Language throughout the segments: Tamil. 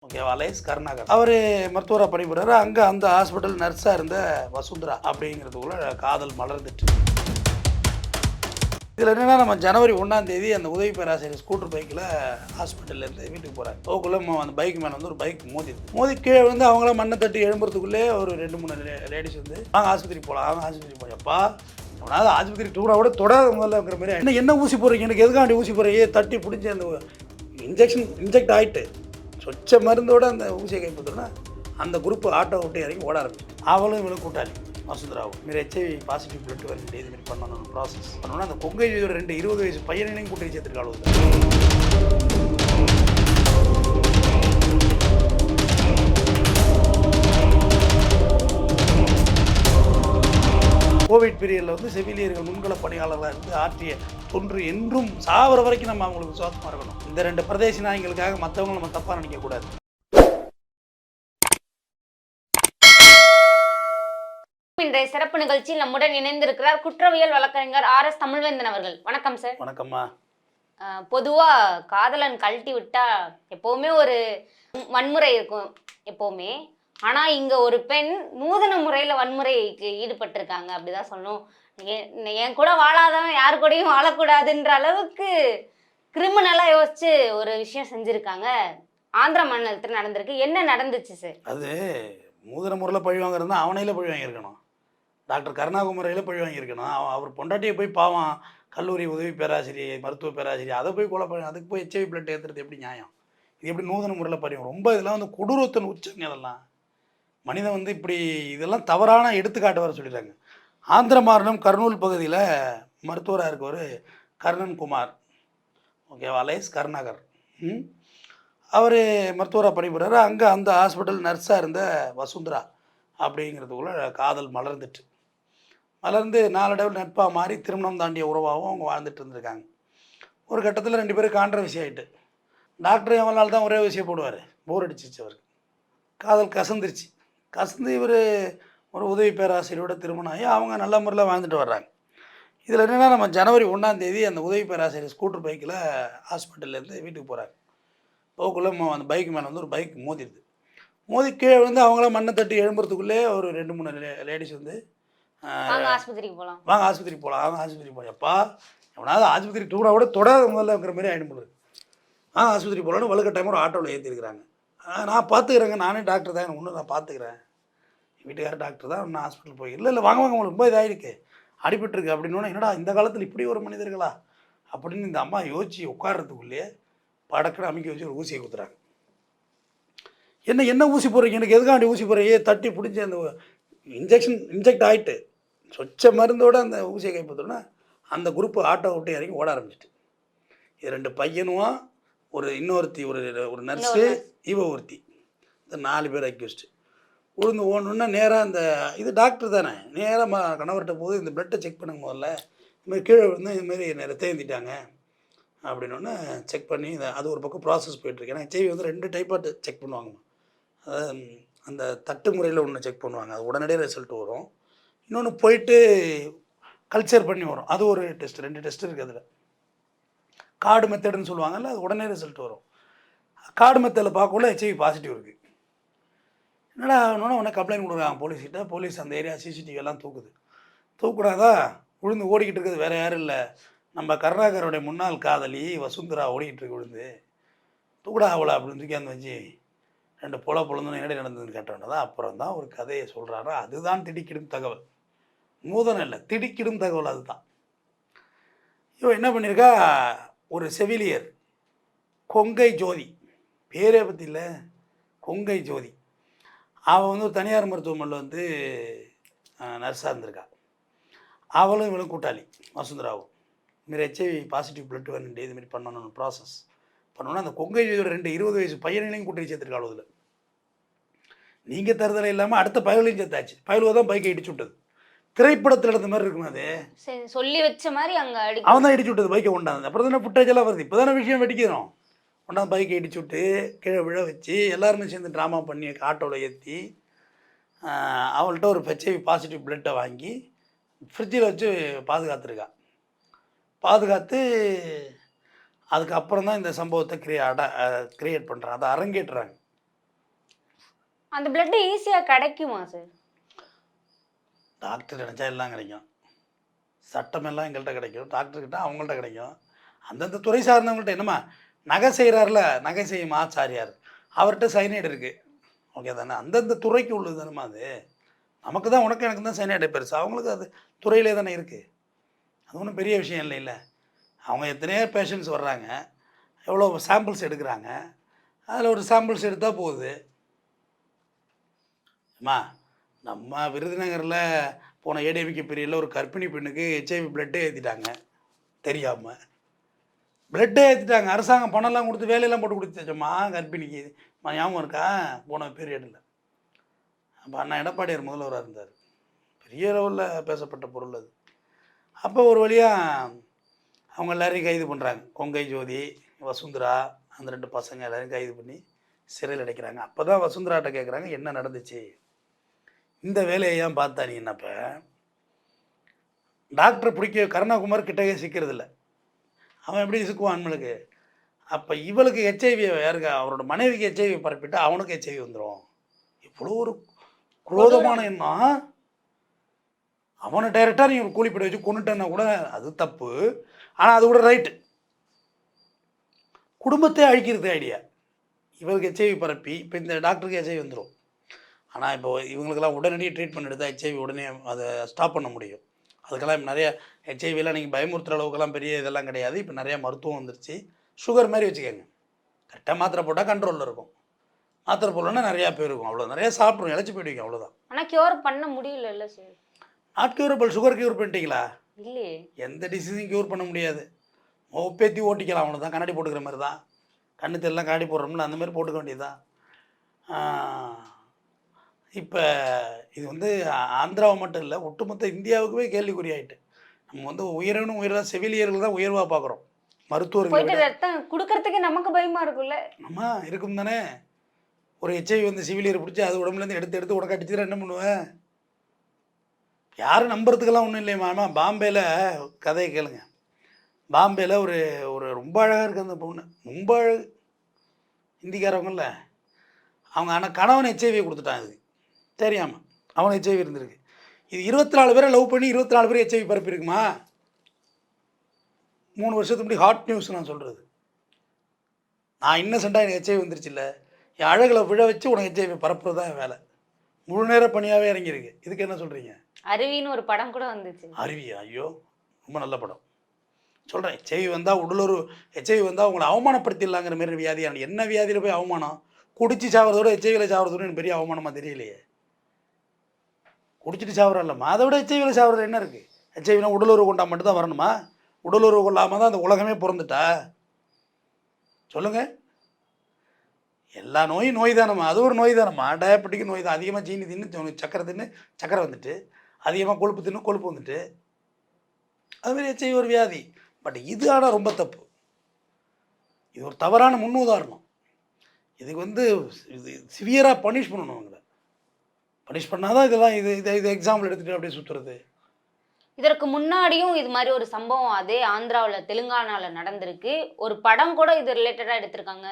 ஓகேவா? லேஸ் கருணாகர் அவர் மருத்துவராக பணிபுறாரு. அங்கே அந்த ஹாஸ்பிட்டல் நர்ஸாக இருந்த வசுந்தரா அப்படிங்கிறதுக்குள்ள காதல் மலர்ந்துட்டு. இதில் என்னென்னா, நம்ம ஜனவரி 1ஆம் தேதி அந்த உதவி பேராசிரியர் ஸ்கூட்டர் பைக்கில் ஹாஸ்பிட்டல்லேருந்து வீட்டுக்கு போகிறாங்க. போக்குள்ளே அந்த பைக் மேலே வந்து ஒரு பைக் மோதி கீழே வந்து அவங்கள மண்ணை தட்டி எழும்புறதுக்குள்ளே ஒரு 2-3 லேடிஸ் வந்து வாங்க ஆஸ்பத்திரி போகலாம், வாங்க ஆஸ்பத்திரி போகலாம். எப்பா அவனாவது ஆஸ்பத்திரி டூரை விட தொடாத முதல்லங்கிற மாதிரி என்ன ஊசி போடுறீங்க, எனக்கு எதுக்காண்டி ஊசி போடுறீங்க, தட்டி பிடிச்சி அந்த இன்ஜெக்ட் ஆகிட்டு சொச்ச மருந்தோடு அந்த ஊசியை கைப்பற்றோன்னா அந்த குரூப் ஆட்டோ விட்டு இறங்கி ஓட ஆரம்பிச்சு. அவளும் இவளும் கூட்டாளி வசுந்தராவும் இதுமாரி ஹெச்ஐவி பாசிட்டிவ் பிளட் வந்து இதுமாரி பண்ணணும் ப்ராசஸ் பண்ணோன்னா அந்த கொங்கை 20 வயசு பையனையும் கூட்டி சேர்த்துருக்காள். கோவிட் பீரியடில் வந்து செவிலியர்கள் முன்கள பணியாளர்களாக இருந்து ஆற்றிய தொன்று என்றும் சாவர வரைக்கும் நம்ம அவங்களுக்கு விசுவாசமாக இருக்கணும். இந்த 2 பிரதேச நாய்களுக்காக மற்றவங்க நம்ம தப்பாக நினைக்கக்கூடாது. இன்றைய சிறப்பு நிகழ்ச்சியில் நம்முடன் இணைந்திருக்கிறார் குற்றவியல் வழக்கறிஞர் RS தமிழ்வேந்தன் அவர்கள். வணக்கம் சார். வணக்கம்மா. பொதுவா காதலன் கழட்டி விட்டா எப்பவுமே ஒரு வன்முறை இருக்கும் எப்பவுமே. ஆனா இங்க ஒரு பெண் நூதன முறையில வன்முறைக்கு ஈடுபட்டிருக்காங்க அப்படிதான் சொல்லணும். என் கூட வாழாதவன் யாரு கூடயும் வாழக்கூடாதுன்ற அளவுக்கு கிரிமினலா யோசிச்சு ஒரு விஷயம் செஞ்சிருக்காங்க. ஆந்திர மாநிலத்தில் நடந்திருக்கு. என்ன நடந்துச்சு சார்? அது நூதன முறையில் பழி வாங்குறதுனா அவனையில பழி வாங்கியிருக்கணும். டாக்டர் கருணாகுமரையில் பழி வாங்கியிருக்கணும். அவர் பொண்டாட்டியை போய் பாவம் கல்லூரி உதவி பேராசிரியை மருத்துவ பேராசிரியை அதை போய் கொலை பண்ணி அதுக்கு போய் ஹெச்ஐவி பிளட் ஏற்றுறது எப்படி நியாயம்? இது எப்படி நூதன முறையில் பழி? ரொம்ப இதெல்லாம் வந்து கொடூரத்தின் உச்சங்க. அதெல்லாம் மனிதன் வந்து இப்படி இதெல்லாம் தவறான எடுத்துக்காட்டு வர சொல்லிடுறாங்க. ஆந்திர மாநிலம் கர்னூல் பகுதியில் மருத்துவராக இருக்கவர் கர்ணன் குமார், ஓகேவா? லேஸ் கருணாகர் அவர் மருத்துவராக பணிபுறாரு. அங்கே அந்த ஹாஸ்பிட்டல் நர்ஸாக இருந்த வசுந்தரா அப்படிங்கிறதுக்குள்ள காதல் மலர்ந்து நாளடைவில் நட்பாக மாறி திருமணம் தாண்டிய உறவாகவும் அவங்க வாழ்ந்துட்டு இருந்திருக்காங்க. ஒரு கட்டத்தில் 2 பேரும் கான்ட்ரவர்சி ஆகிட்டு டாக்டர் எவ்வளோ நாள் தான் ஒரே விஷயம் போடுவார், போர் அடிச்சிச்சு அவருக்கு. காதல் கசந்து இவர் ஒரு உதவி பேராசிரியரோட திருமணம் ஆகி அவங்க நல்ல முறையில் வாழ்ந்துட்டு வர்றாங்க. இதில் என்னென்னா, நம்ம ஜனவரி 1ஆம் தேதி அந்த உதவி பேராசிரியர் ஸ்கூட்டர் பைக்கில் ஹாஸ்பிட்டல்லேருந்து வீட்டுக்கு போகிறாங்க. போக்குள்ளே அந்த பைக் மேலே வந்து ஒரு பைக் மோதி கீழே வந்து அவங்கள மண்ணை தட்டி எழும்புறதுக்குள்ளே ஒரு 2-3 லேடிஸ் வந்து வாங்க ஆஸ்பத்திரிக்கு போகலாம், வாங்க ஆஸ்பத்திரி போகலாம். எப்பா அவனாவது ஆஸ்பத்திரி டூரை விட தொடாத முதல்லங்கிற மாதிரி ஆகிடும் போது ஆஸ்பத்திரி போகலான்னு வலுக்கட்டாயமாக ஒரு ஆட்டோவில் ஏற்றிருக்கிறாங்க. நான் பார்த்துக்கிறேங்க, நானே டாக்டர் தான், எனக்கு ஒன்று நான் பார்த்துக்கிறேன், வீட்டுக்காரர் டாக்டர் தான், இன்னும் ஹாஸ்பிட்டல் போய் இல்லை வாங்க உங்களுக்கு ரொம்ப இதாகிருக்கு, அடிபட்டுருக்கு அப்படின்னோன்னா என்னடா இந்த காலத்தில் இப்படி ஒரு மனிதர்களா அப்படின்னு இந்த அம்மா யோசிச்சு உட்கார்றதுக்குள்ளேயே படக்குன்னு அமைக்க வச்சு ஒரு ஊசியை குத்துறாங்க. என்ன ஊசி போடுறீங்க, எனக்கு எதுக்காண்டி ஊசி போடுறீங்க, தட்டி பிடிச்சி அந்த இன்ஜெக்ட் ஆகிட்டு சொச்ச மருந்தோடு அந்த ஊசியை கைப்பற்றோன்னா அந்த குரூப் ஆட்டோ விட்டு இறங்கி ஓட ஆரம்பிச்சிட்டு. இது 2 பையனும் இன்னொருத்தி ஒரு நர்ஸு ஒருத்தி, இந்த 4 பேர் அக்யூஸ்டு உழுந்து ஓடணுன்னா நேராக அந்த இது டாக்டர் தானே நேராக கணவர்கிட்ட போது இந்த பிளட்டை செக் பண்ணுங்க முதல்ல, இதுமாதிரி கீழே விழுந்து இதுமாரி ரத்தம் ஏந்திட்டாங்க அப்படின்னோடனே செக் பண்ணி அது ஒரு பக்கம் ப்ராசஸ் போயிட்டுருக்கு. ஏன்னா ஹெச்ஐவி வந்து 2 டைப்பாக செக் பண்ணுவாங்க. அதாவது அந்த தட்டு முறையில் ஒன்று செக் பண்ணுவாங்க, அது உடனடியே ரிசல்ட் வரும். இன்னொன்று போயிட்டு கல்ச்சர் பண்ணி வரும், அது ஒரு டெஸ்ட். 2 டெஸ்ட் இருக்குது அதில். கார்டு மெத்தடுன்னு சொல்லுவாங்கல்ல, அது உடனே ரிசல்ட் வரும். கார்டு மெத்தடில் பார்க்கக்குள்ள ஹெச்ஐவி பாசிட்டிவ் இருக்குது. என்னடா ஆகணுன்னா உடனே கம்ப்ளைண்ட் கொடுக்குறாங்க போலீஸ்கிட்ட. போலீஸ் அந்த ஏரியா சிசிடிவி எல்லாம் தூக்குனாதா விழுந்து ஓடிக்கிட்டு இருக்குது வேறு யாரும் இல்லை, நம்ம கருணாகருடைய முன்னாள் காதலி வசுந்தரா ஓடிக்கிட்டு இருக்கு, விழுந்து தூக்குடா அவளை அப்படின்னு தூக்கி அந்த வச்சு 2 பொழுதுன்னு என்னடி நடந்ததுன்னு கேட்டோன்னா அப்புறம் தான் ஒரு கதையை சொல்கிறாரா. அதுதான் திடுக்கிடும் தகவல், நூதனம் இல்லை, திடுக்கிடும் தகவல். அதுதான் இவன் என்ன பண்ணியிருக்கா, ஒரு செவிலியர் கொங்கை ஜோதி, பேரே பற்றி இல்லை, கொங்கை ஜோதி, அவள் வந்து ஒரு தனியார் மருத்துவமனையில் வந்து நர்ஸாக இருந்திருக்கா. அவளும் இவளும் கூட்டாளி வசுந்தராவும் இதுமாரி ஹெச்ஐவி பாசிட்டிவ் பிளட் வந்து இதுமாரி பண்ணணும் ப்ராசஸ் பண்ணோன்னா அந்த கொங்கை 20 வயசு பையனையும் கூட்டி சேர்த்துருக்காள். இதில் நீங்கள் தருதலை இல்லாமல் அடுத்த பயலுலையும் சேர்த்தாச்சு. பயலுவை தான் பைக்கை இடிச்சு விட்டது. திரைப்படத்தில் எடுத்த மாதிரி இருக்கும், அது சொல்லி வச்ச மாதிரி அங்கே அவன் தான் இடிச்சு விட்டது, பைக்கை கொண்டாந்து. அப்புறம் தானே ஃபுட்டேஜ் எல்லாம் வருது, இப்போ தானே விஷயம் வெடிக்கிறோம். கொண்டாந்து பைக்கை இடிச்சு விட்டு கீழே விழ வச்சு எல்லாருமே சேர்ந்து ட்ராமா பண்ணி ஆட்டோவில் ஏற்றி அவள்கிட்ட ஒரு ஹெச்ஐவி பாசிட்டிவ் பிளட்டை வாங்கி ஃப்ரிட்ஜில் வச்சு பாதுகாத்து அதுக்கப்புறம் தான் இந்த சம்பவத்தை கிரியேட் பண்ணுறாங்க, அதை அரங்கேற்றுறாங்க. அந்த பிளட் ஈஸியா கிடைக்குமா சார்? டாக்டர் நினச்சா எல்லாம் கிடைக்கும், சட்டமெல்லாம் எங்கள்கிட்ட கிடைக்கும், டாக்டர்கிட்ட அவங்கள்ட்ட கிடைக்கும். அந்தந்த துறை சார்ந்தவங்கள்ட்ட என்னம்மா நகை செய்கிறார்ல, நகை செய்யும் ஆச்சாரியார், அவர்கிட்ட சைனைடு இருக்குது, ஓகே தானே? அந்தந்த துறைக்கு உள்ளது தானேம்மா அது. நமக்கு தான் உனக்கு எனக்கு தான் சைனைடு பெருசு, அவங்களுக்கு அது துறையிலே தானே இருக்குது. அது ஒன்றும் பெரிய விஷயம் இல்லைல்ல. அவங்க எத்தனையோ பேஷண்ட்ஸ் வர்றாங்க, எவ்வளோ சாம்பிள்ஸ் எடுக்கிறாங்க, அதில் ஒரு சாம்பிள்ஸ் எடுத்தால் போகுது. அம்மா நம்ம விருதுநகரில் போன ஏடிஎம்கே பீரியடில் ஒரு கர்ப்பிணி பெண்ணுக்கு ஹெச்ஐவி பிளட்டே ஏற்றிட்டாங்க தெரியாமல். பிளட்டே ஏற்றிட்டாங்க, அரசாங்கம் பணம்லாம் கொடுத்து வேலையெல்லாம் போட்டு கொடுத்துச்சம்மா கர்ப்பிணிக்கு. ஞாபகம் இருக்கா? போன பீரியடில் அப்போ அண்ணா எடப்பாடியார் முதல்வராக இருந்தார். பெரிய லெவலில் பேசப்பட்ட பொருள் அது. அப்போ ஒரு வழியாக அவங்க எல்லாரையும் கைது பண்ணுறாங்க. கொங்கை ஜோதி, வசுந்தரா, அந்த 2 பசங்க எல்லாரையும் கைது பண்ணி சிறையில் அடைக்கிறாங்க. அப்போ தான் வசுந்தராட்ட கேட்குறாங்க, என்ன நடந்துச்சு, இந்த வேலையை ஏன் பார்த்தா நீ? என்னப்போ டாக்டரை பிடிக்க கருணாகுமார் கிட்டவே சிக்கிறதில்ல, அவன் எப்படி சிக்குவான் அன்மலுக்கு? அப்போ இவளுக்கு ஹெச்ஐவி, யாருக்கு அவரோட மனைவிக்கு ஹெச்ஐவி பரப்பிட்டு அவனுக்கு ஹெச்ஐவி வந்துடும். இவ்வளோ ஒரு குரோதமான எண்ணம். அவனை டைரெக்டாக நீ ஒரு கூலிப்படை வச்சு கொண்டுட்டேன்னா கூட அது தப்பு, ஆனால் அது கூட ரைட்டு. குடும்பத்தை அழிக்கிறது ஐடியா. இவருக்கு ஹெச்ஐவி பரப்பி இப்போ இந்த டாக்டருக்கு ஹெச்ஐவி வந்துடும். ஆனால் இப்போ இவங்களுக்கெல்லாம் உடனடியாக ட்ரீட்மெண்ட் எடுத்தால் ஹெச்ஐவி உடனே அதை ஸ்டாப் பண்ண முடியும். அதுக்கெல்லாம் நிறைய ஹெச்ஐவிலாம் நீங்கள் பயமுறுத்துகிற அளவுக்குலாம் பெரிய இதெல்லாம் கிடையாது. இப்போ நிறையா மருத்துவம் வந்துருச்சு. சுகர் மாதிரி வச்சுக்கோங்க, கரெக்டாக மாத்திரை போட்டால் கண்ட்ரோலில் இருக்கும். மாத்திரை போடலன்னா நிறையா பேர் இருக்கும், அவ்வளோ நிறையா சாப்பிட்ருவோம், இழைச்சி போயிடுவீங்க, அவ்வளோதான். ஆனால் கியூர் பண்ண முடியல sir. Not curable. Sugar cure பண்ணிட்டீங்களா? இல்லையே. எந்த டிசீஸையும் கியூர் பண்ண முடியாது. ஒப்பேத்தி ஓட்டிக்கலாம், அவ்வளோதான். கண்ணாடி போட்டுக்கிற மாதிரி தான், கண்ணு தெரியலாம் கண்ணாடி போடுறோம்ல, அந்த மாதிரி போட்டுக்க வேண்டியதுதான். இப்போ இது வந்து ஆந்திராவை மட்டும் இல்லை, ஒட்டுமொத்த இந்தியாவுக்குமே கேள்விக்குறியாயிட்டு. நம்ம வந்து உயரணும் உயர்வாக செவிலியர்கள் தான் உயர்வாக பார்க்குறோம், மருத்துவர்கள் போயிட்டு ரத்தம் கொடுக்கறதுக்கு நமக்கு பயமா இருக்குல்ல. நம்ம இருக்கும் தானே. ஒரு ஹெச்ஐவி வந்து சிவிலியர் பிடிச்சி அது உடம்புலேருந்து எடுத்து எடுத்து உடக்க அடிச்சுதான் என்ன பண்ணுவேன்? யாரும் நம்புறதுக்கெல்லாம் ஒன்றும் இல்லையம்மா. பாம்பேயில் கதையை கேளுங்க. பாம்பேயில் ஒரு ஒரு ரொம்ப அழகாக இருக்குது அந்த பொண்ணு, ரொம்ப அழகு, இந்திக்காரவங்கள்ல. அவங்க ஆனால் கணவன் ஹெச்ஐவியை கொடுத்துட்டான், இது தெரியாமல். அவன் ஹெச்ஐவி இருந்திருக்கு. இது 24 பேரை லவ் பண்ணி 24 பேர் ஹெச்ஐவி பரப்பியிருக்குமா? 3 வருஷத்துக்கு முன்னாடி ஹாட் நியூஸ் நான் சொல்கிறது. நான் இன்னசென்ட்டாக எனக்கு ஹெச்ஐவி வந்துருச்சு இல்லை, என் அழகில் விழ வச்சு உனக்கு ஹெச்ஐவி பரப்புறது தான் என் வேலை. முழு நேர பணியாகவே இறங்கியிருக்கு. இதுக்கு என்ன சொல்கிறீங்க? அருவின்னு ஒரு படம் கூட வந்துச்சு. அருவியா? ஐயோ, ரொம்ப நல்ல படம். சொல்கிறேன், ஹெச்ஐவி வந்தால் உடலொரு ஹெச்ஐவி வந்தால் உங்களை அவமானப்படுத்திடலாங்கிற மாரி வியாதியான என்ன வியாதியில் போய் அவமானம்? குடிச்சு சாவறதோட ஹெச்ஐவியில் சாவறதோட எனக்கு பெரிய அவமானமாக தெரியலையே. குடிச்சிட்டு சாவறல்லம்மா, அதை விட ஹெச்ஐவியில் சாவறது என்ன இருக்குது? ஹெச்ஐவினா உடலுறவு கொண்டா மட்டும் தான் வரணுமா? உடலுறவு கொள்ளாமல் தான் அந்த உலகமே பிறந்துட்டா? சொல்லுங்கள். எல்லா நோயும் நோய் தானம்மா, அது ஒரு நோய் தானம்மா. டயபெட்டிக் நோய் தான். அதிகமாக சீனி தின்னு சக்கரை தின்னு சக்கரை வந்துட்டு, அதிகமாக கொழுப்பு தின்னு கொழுப்பு வந்துட்டு, அதுமாரி ஹெச்ஐவி ஒரு வியாதி. பட் இது ஆனால் ரொம்ப தப்பு. இது ஒரு தவறான முன்னுதாரணம். இதுக்கு வந்து இது சிவியராக பனிஷ் பண்ணணும். அவங்கள பனிஷ் பண்ணால் தான் இதெல்லாம் இது எக்ஸாம்பிள் எடுத்துகிட்டு அப்படியே சுற்றுறது. இதற்கு முன்னாடியும் இது மாதிரி ஒரு சம்பவம் அதே ஆந்திராவில் தெலுங்கானாவில் நடந்திருக்கு. ஒரு படம் கூட இது ரிலேட்டடாக எடுத்திருக்காங்க.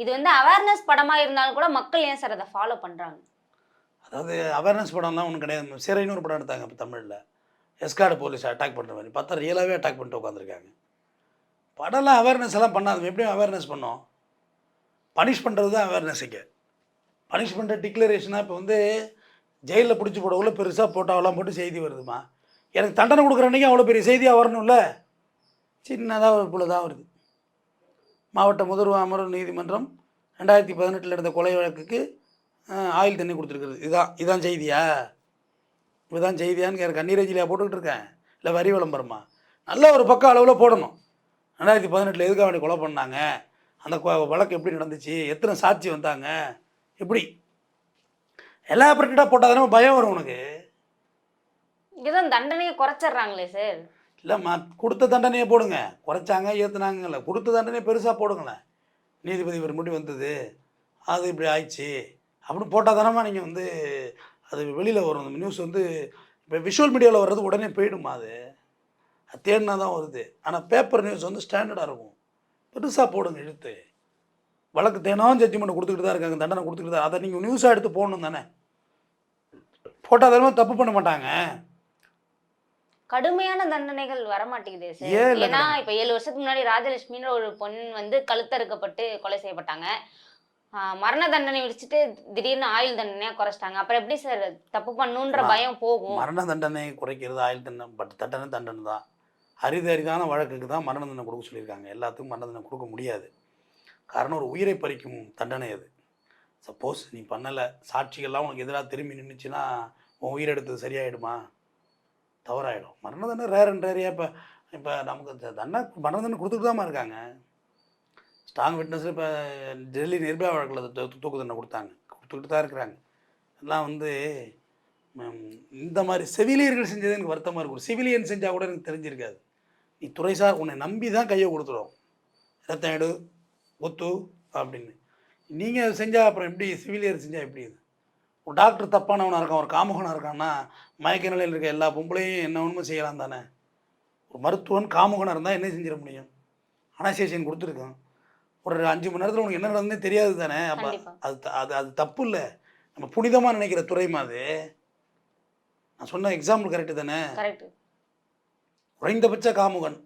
இது வந்து அவேர்னஸ் படமாக இருந்தாலும் கூட மக்கள் ஏன் சார் அதை ஃபாலோ பண்ணுறாங்க? அதாவது அவேர்னஸ் படம்லாம் ஒன்றும் கிடையாது. சிறைன்னு ஒரு படம் எடுத்தாங்க இப்போ தமிழில், எஸ்கார்டு போலீஸ் அட்டாக் பண்ணுற மாதிரி. பார்த்தா ரியலாகவே அட்டாக் பண்ணிட்டு உட்காந்துருக்காங்க. படம்லாம் அவேர்னஸ் எல்லாம் பண்ணாது. எப்படியும் அவேர்னஸ் பண்ணோம். பனிஷ் பண்ணுறது தான் அவேர்னஸுக்கு. பனிஷ் பண்ணுற டிக்ளரேஷனாக இப்போ வந்து ஜெயிலில் பிடிச்சி போடக்குள்ள பெருசாக போட்டாவெல்லாம் போட்டு செய்தி வருதுமா. எனக்கு தண்டனை கொடுக்குற அன்றைக்கி அவ்வளோ பெரிய செய்தியாக வரணும்ல, சின்னதாக ஒரு புள்ள தான் வருது. மாவட்ட முதல்வர் அமர்வு நீதிமன்றம் 2018 நடந்த கொலை வழக்குக்கு ஆயில் தண்ணி கொடுத்துருக்குறது. இதான் செய்தியா? இதுதான் செய்தியான்னு கேட்க கண்ணீரஞ்சிலியாக போட்டுக்கிட்டு இருக்கேன், இல்லை வரி விளம்பரமா? நல்ல ஒரு பக்கம் அளவில் போடணும். 2018 எதுக்காக வேண்டி கொலை பண்ணாங்க, அந்த வழக்கு எப்படி நடந்துச்சு, எத்தனை சாட்சி வந்தாங்க, எப்படி எல்லா ப்ரிண்டடாக போட்டால் தானே பயம் வரும் உனக்கு. இதுதான் தண்டனையை குறைச்சிட்றாங்களே சார். இல்லைம்மா, கொடுத்த தண்டனையை போடுங்க. குறைச்சாங்க ஏற்றுனாங்கல்ல, கொடுத்த தண்டனையை பெருசாக போடுங்களேன். நீதிபதி ஒரு முடி வந்தது, அது இப்படி ஆயிடுச்சு அப்படின்னு போட்டால் தானம்மா நீங்கள் வந்து அது வெளியில் வரும். அந்த நியூஸ் வந்து இப்போ விஷுவல் மீடியாவில் வர்றது உடனே போயிடுமா? அது தேடினா தான் வருது. ஆனால் பேப்பர் நியூஸ் வந்து ஸ்டாண்டர்டாக இருக்கும். பெருசாக போடுங்க, இழுத்து வழக்கு தினம் ஜட்ஜ்மெண்ட் கொடுத்துக்கிட்டு தான் இருக்காங்க, தண்டனை கொடுத்துக்கிட்டு தான். அதை நீங்கள் நியூஸாக எடுத்து போடணும் தானே. போட்டால் அதெல்லாம் தப்பு பண்ண மாட்டாங்க. கடுமையான தண்டனைகள் வரமாட்டேங்குதே சார். ஏன் இல்லை ஏன்னா இப்ப 7 வருஷத்துக்கு முன்னாடி ராஜலட்சுமின்ற ஒரு பொண் வந்து கழுத்தறுக்கப்பட்டு கொலை செய்யப்பட்டாங்க. மரண தண்டனை விதிச்சுட்டு திடீர்னு ஆயுள் தண்டனையா குறைச்சிட்டாங்க. அப்புறம் எப்படி சார் தப்பு பண்ணுன்ற பயம் போகும்? மரண தண்டனை குறைக்கிறது ஆயுள் தண்டனை, பட் தண்டனை தான். அரிதான வழக்குக்கு தான் மரண தண்டனை கொடுக்க சொல்லியிருக்காங்க. எல்லாத்துக்கும் மரண தண்டனை கொடுக்க முடியாது. காரணம் ஒரு உயிரை பறிக்கும் தண்டனை அது. சப்போஸ் நீ பண்ணலை, சாட்சிகள்லாம் உனக்கு எதிராக திரும்பி நின்றுச்சுன்னா உன் உயிரெடுத்தது சரியாயிடுமா? தவறாயிடும். மரண தண்டனை ரேர் அண்ட் ரேரியா. இப்போ நமக்கு தண்டனை மரண தண்டனை கொடுத்துட்டு தான் இருக்காங்க. ஸ்ட்ராங் விட்னஸில் இப்போ டெல்லி நிர்பயா வழக்கில் தூக்கு தண்டனை கொடுத்துக்கிட்டு தான் இருக்கிறாங்க. எல்லாம் வந்து இந்த மாதிரி செவிலியர்கள் செஞ்சது எனக்கு வருத்தமாக இருக்கும். சிவிலியன் செஞ்சால் கூட எனக்கு தெரிஞ்சிருக்காது. நீ துறைசார் உன்னை நம்பி தான் கையை கொடுத்துரும், ரத்தம் எடு ஒத்து அப்படின்னு. நீங்கள் அதை செஞ்சால் அப்புறம் எப்படி சிவிலியர் செஞ்சால் எப்படி? இது ஒரு டாக்டர் தப்பானவனாக இருக்கான், ஒரு காமுகனாக இருக்கான்னா மயக்க நிலையில் இருக்க எல்லா பொம்பளையும் என்ன ஒன்றுமே செய்யலாம் தானே. ஒரு மருத்துவன் காமுகனாக இருந்தால் என்ன செஞ்சிட முடியும்? அனஸ்தீசியா கொடுத்துருக்கோம், ஒரு 5 மணி நேரத்தில் உனக்கு என்ன நடந்ததுன்னே தெரியாது தானே. அப்போ அது தப்பு இல்லை. நம்ம புனிதமாக நினைக்கிற துறைமா அது. நான் சொன்ன எக்ஸாம்பிள் கரெக்டு தானே. குறைந்தபட்ச காமுகன்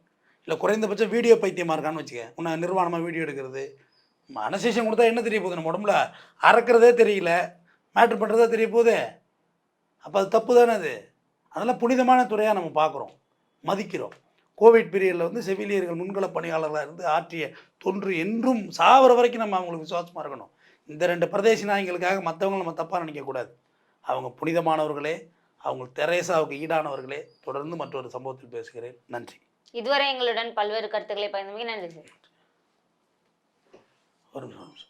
இல்லை குறைந்தபட்ச வீடியோ பைத்தியமாக இருக்கான்னு வச்சுக்க, உன்னை நிர்வாணமாக வீடியோ எடுக்கிறது. அனஸ்தீசியா கொடுத்தா என்ன தெரிய போகுது? நம்ம உடம்புல அறக்கிறதே தெரியல, மேட்ரு பண்ணுறதே தெரிய போகுது. அப்போ அது தப்பு தானே அது. அதெல்லாம் புனிதமான துறையாக நம்ம பார்க்குறோம், மதிக்கிறோம். கோவிட் பீரியடில் வந்து செவிலியர்கள் முன்கள பணியாளர்களாக இருந்து ஆற்றிய தொன்று என்றும் சாவர வரைக்கும் நம்ம அவங்களுக்கு விசுவாசமாக இருக்கணும். இந்த 2 பிரதேச நாய்களுக்காக மற்றவங்க நம்ம தப்பாக நினைக்கக்கூடாது. அவங்க புனிதமானவர்களே, அவங்க தெரேசாவுக்கு ஈடானவர்களே. தொடர்ந்து மற்றொரு சம்பவத்தில் பேசுகிறேன். நன்றி. இதுவரை எங்களுடன் பல்வேறு கருத்துக்களை பகிர்ந்தமைக்கு நன்றி சார். ஒரு நிமிஷம்.